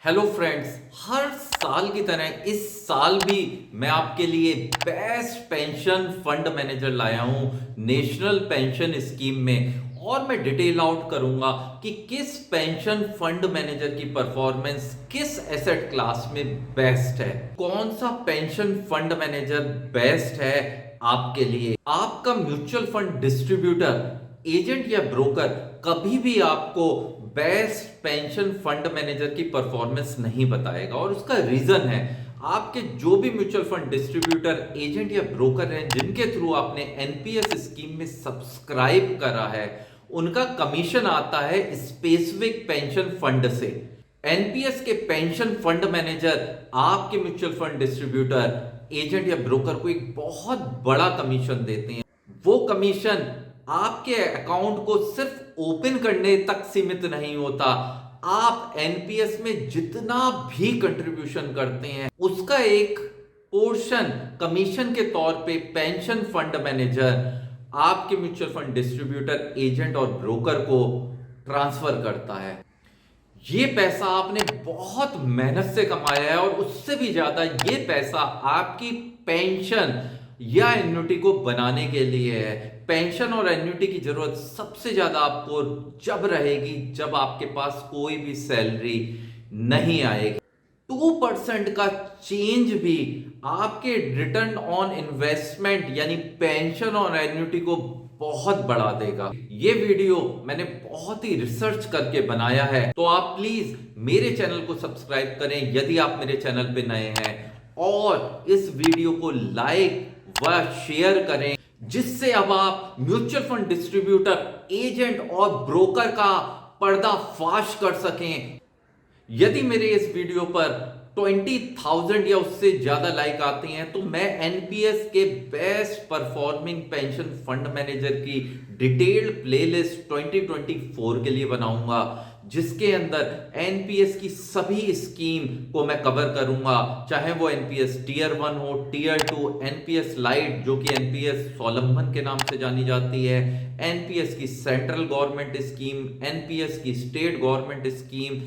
Hello friends, हर साल की तरह इस साल भी मैं आपके लिए बेस्ट पेंशन फंड मैनेजर लाया हूं नेशनल पेंशन स्कीम में। और मैं डिटेल आउट करूंगा कि किस पेंशन फंड मैनेजर की परफॉर्मेंस किस एसेट क्लास में बेस्ट है, कौन सा पेंशन फंड मैनेजर बेस्ट है आपके लिए। आपका म्यूचुअल फंड डिस्ट्रीब्यूटर, एजेंट या ब्रोकर कभी भी आपको बेस्ट पेंशन फंड मैनेजर की परफॉर्मेंस नहीं बताएगा, और उसका रीजन है आपके जो भी म्यूचुअल फंड डिस्ट्रीब्यूटर, एजेंट या ब्रोकर हैं जिनके थ्रू आपने एनपीएस स्कीम में सब्सक्राइब करा है, उनका कमीशन आता है स्पेसिफिक पेंशन फंड से। एनपीएस के पेंशन फंड मैनेजर आपके म्यूचुअल फंड डिस्ट्रीब्यूटर, एजेंट या ब्रोकर को एक बहुत बड़ा कमीशन देते हैं। वो कमीशन आपके अकाउंट को सिर्फ ओपन करने तक सीमित नहीं होता, आप एनपीएस में जितना भी कंट्रीब्यूशन करते हैं उसका एक पोर्शन कमीशन के तौर पे पेंशन फंड मैनेजर आपके म्यूचुअल फंड डिस्ट्रीब्यूटर, एजेंट और ब्रोकर को ट्रांसफर करता है। ये पैसा आपने बहुत मेहनत से कमाया है, और उससे भी ज्यादा ये पैसा आपकी पेंशन या एन्युटी को बनाने के लिए है। पेंशन और एन्युटी की जरूरत सबसे ज्यादा आपको जब रहेगी जब आपके पास कोई भी सैलरी नहीं आएगी। 2% का चेंज भी आपके रिटर्न ऑन इन्वेस्टमेंट यानी पेंशन और एन्युटी को बहुत बढ़ा देगा। ये वीडियो मैंने बहुत ही रिसर्च करके बनाया है, तो आप प्लीज मेरे चैनल को सब्सक्राइब करें यदि आप मेरे चैनल पे नए हैं, और इस वीडियो को लाइक व शेयर करें, जिससे अब आप म्यूचुअल फंड डिस्ट्रीब्यूटर, एजेंट और ब्रोकर का पर्दाफाश कर सकें। यदि मेरे इस वीडियो पर 20,000 या उससे ज्यादा लाइक आते हैं तो मैं एनपीएस के best performing pension fund manager की डिटेल्ड प्लेलिस्ट 2024 के लिए बनाऊंगा, जिसके अंदर एनपीएस की सभी स्कीम को मैं कवर करूंगा, चाहे वो एनपीएस टीयर 1 हो, टीयर 2, एनपीएस लाइट जो कि एनपीएस सोलमन के नाम से जानी जाती है, एनपीएस की सेंट्रल गवर्नमेंट स्कीम, एनपीएस की स्टेट गवर्नमेंट स्कीम,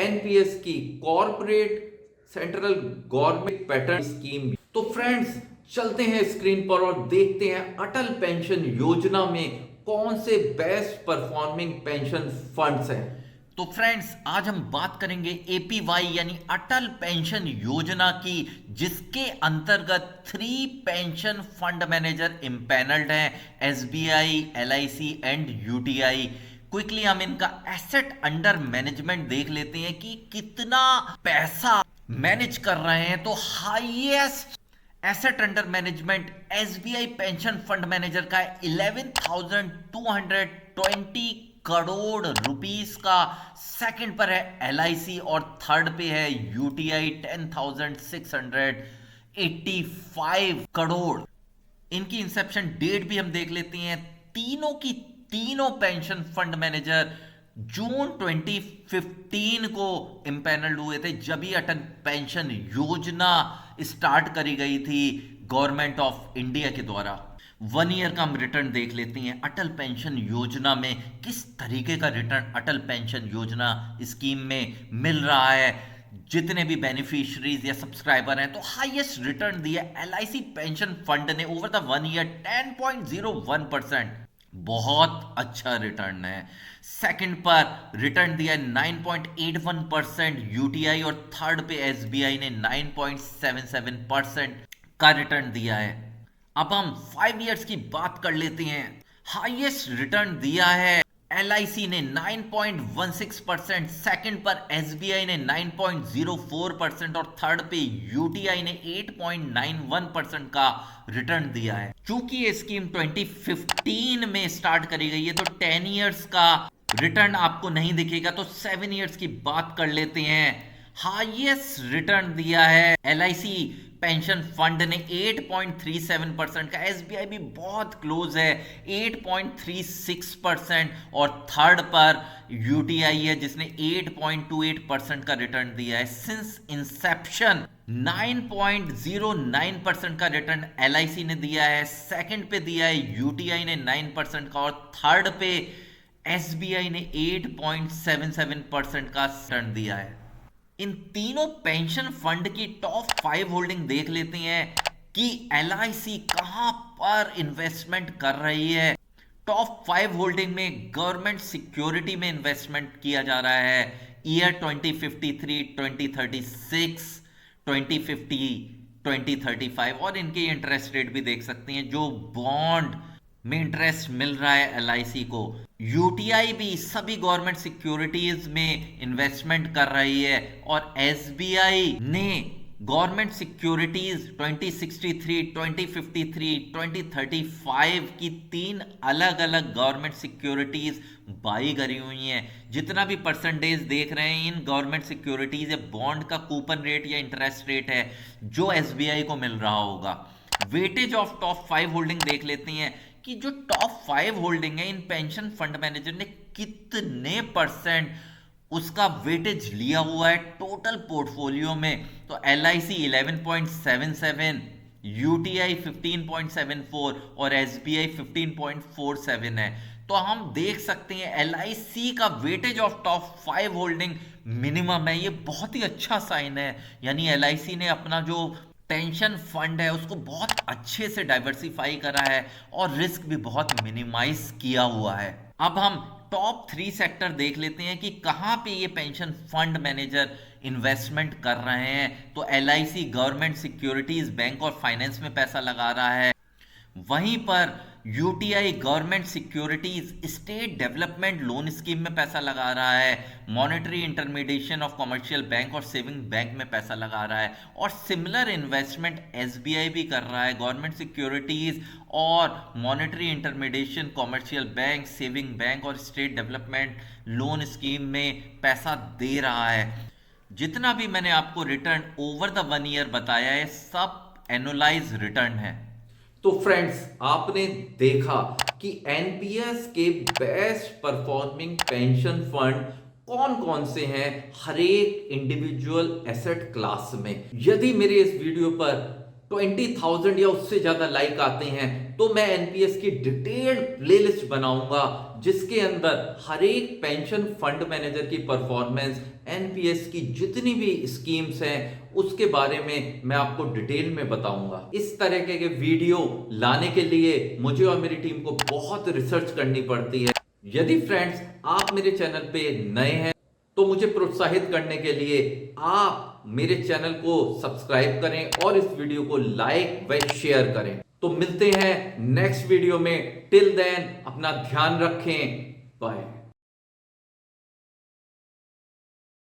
एनपीएस की corporate central government pattern scheme. तो फ्रेंड्स, चलते हैं स्क्रीन पर और देखते हैं अटल पेंशन योजना में कौन से बेस्ट परफॉर्मिंग पेंशन फंड्स हैं। तो फ्रेंड्स, आज हम बात करेंगे एपीवाई यानी अटल पेंशन योजना की, जिसके अंतर्गत 3 पेंशन फंड मैनेजर इम्पैनल्ड हैं, SBI, LIC and UTI. Quickly हम इनका एसेट अंडर मैनेजमेंट देख लेते हैं कि कितना पैसा मैनेज कर रहे हैं। तो highest asset under management SBI pension fund manager का है 11,220 करोड़ रुपीस का। सेकंड पर है एलआईसी और थर्ड पे है यूटीआई 10,685 करोड़। इनकी इंसेप्शन डेट भी हम देख लेते हैं। तीनों की तीनों पेंशन फंड मैनेजर जून 2015 को इम्पैनल्ड हुए थे, जब ही अटल पेंशन योजना स्टार्ट करी गई थी गवर्नमेंट ऑफ इंडिया के द्वारा। 1 ईयर का हम रिटर्न देख लेते हैं अटल पेंशन योजना में, किस तरीके का रिटर्न अटल पेंशन योजना स्कीम में मिल रहा है। जितने भी बेनिफिशियरीज या सब्सक्राइबर हैं, तो हाईएस्ट रिटर्न दिया एलआईसी पेंशन फंड ने ओवर द 1 ईयर 10.01%, बहुत अच्छा रिटर्न है। सेकंड पर रिटर्न दिया 9.81% यूटीआई, और थर्ड पे एसबीआई ने 9.77% का रिटर्न दिया है। अब हम 5 इयर्स की बात कर लेते हैं। हाईएस्ट रिटर्न दिया है एलआईसी ने 9.16%, सेकंड पर एसबीआई ने 9.04% और थर्ड पे यूटीआई ने 8.91% का रिटर्न दिया है। चूंकि ये स्कीम 2015 में स्टार्ट करी गई है, तो 10 इयर्स का रिटर्न आपको नहीं दिखेगा, तो 7 इयर्स की बात कर लेते हैं। हाईएस्ट रिटर्न दिया है एलआईसी पेंशन फंड ने 8.37% का, एसबीआई भी बहुत क्लोज है 8.36%, और थर्ड पर यूटीआई है जिसने 8.28% का रिटर्न दिया है। सिंस इंसेप्शन 9.09% का रिटर्न एलआईसी ने दिया है, सेकंड पे दिया है यूटीआई ने 9% का, और थर्ड पे एसबीआई ने 8.77% का रिटर्न दिया है। इन तीनों पेंशन फंड की टॉप 5 होल्डिंग देख लेते हैं कि LIC कहां पर इन्वेस्टमेंट कर रही है। टॉप 5 होल्डिंग में गवर्नमेंट सिक्योरिटी में इन्वेस्टमेंट किया जा रहा है ईयर 2053, 2036, 2050, 2035 और इनके इंटरेस्ट रेट भी देख सकते हैं जो बॉन्ड में इंटरेस्ट मिल रहा है LIC को। UTI भी सभी गवर्नमेंट सिक्योरिटीज में इन्वेस्टमेंट कर रही है और SBI ने गवर्नमेंट सिक्योरिटीज 2063, 2053, 2035 की 3 अलग अलग गवर्नमेंट सिक्योरिटीज बाई करी हुई हैं। जितना भी परसेंटेज देख रहे हैं इन गवर्नमेंट सिक्योरिटीज या बॉन्ड का कूपन रेट या इंटरेस्ट रेट है जो SBI को मिल रहा होगा। वेटेज ऑफ टॉप 5 होल्डिंग देख लेते हैं कि जो टॉप 5 होल्डिंग है इन पेंशन फंड मैनेजर ने कितने परसेंट उसका वेटेज लिया हुआ है टोटल पोर्टफोलियो में। तो LIC 11.77, UTI 15.74 और SBI 15.47 है। तो हम देख सकते हैं LIC का weightage of top 5 holding minimum है। ये बहुत ही अच्छा साइन है, यानी LIC ने अपना जो पेंशन फंड है उसको बहुत अच्छे से डाइवर्सिफाई करा है और रिस्क भी बहुत मिनिमाइज किया हुआ है। अब हम टॉप 3 सेक्टर देख लेते हैं कि कहां पे ये पेंशन फंड मैनेजर इन्वेस्टमेंट कर रहे हैं। तो LIC गवर्नमेंट सिक्योरिटीज, बैंक और फाइनेंस में पैसा लगा रहा है। वहीं पर UTI government securities state development loan scheme में पैसा लगा रहा है। Monetary intermediation of commercial bank और सेविंग बैंक में पैसा लगा रहा है और सिमिलर इन्वेस्टमेंट SBI भी कर रहा है। गवर्नमेंट सिक्योरिटीज और monetary intermediation, commercial bank, saving bank और स्टेट डेवलपमेंट लोन स्कीम में पैसा दे रहा है। जितना भी मैंने आपको रिटर्न ओवर द 1 ईयर बताया है सब एनुअलाइज रिटर्न है। तो फ्रेंड्स, आपने देखा कि NPS के बेस्ट परफॉर्मिंग पेंशन फंड कौन कौन से हैं हर एक इंडिविजुअल एसेट क्लास में। यदि मेरे इस वीडियो पर 20,000 या उससे ज्यादा लाइक आते हैं तो मैं NPS की डिटेल्ड प्लेलिस्ट बनाऊंगा जिसके अंदर हर एक पेंशन फंड मैनेजर की परफॉर्मेंस, NPS की जितनी भी स्कीम्स हैं उसके बारे में मैं आपको डिटेल में बताऊंगा। इस तरह के वीडियो लाने के लिए मुझे और मेरी टीम को बहुत रिसर्च करनी पड़ती है। यदि फ्रेंड्स आप मेरे चैनल पे नए हैं तो मुझे प्रोत्साहित करने के लिए आप मेरे चैनल को सब्सक्राइब करें और इस वीडियो को लाइक व शेयर करें। तो मिलते हैं नेक्स्ट वीडियो में। टिल देन अपना ध्यान रखें। बाय।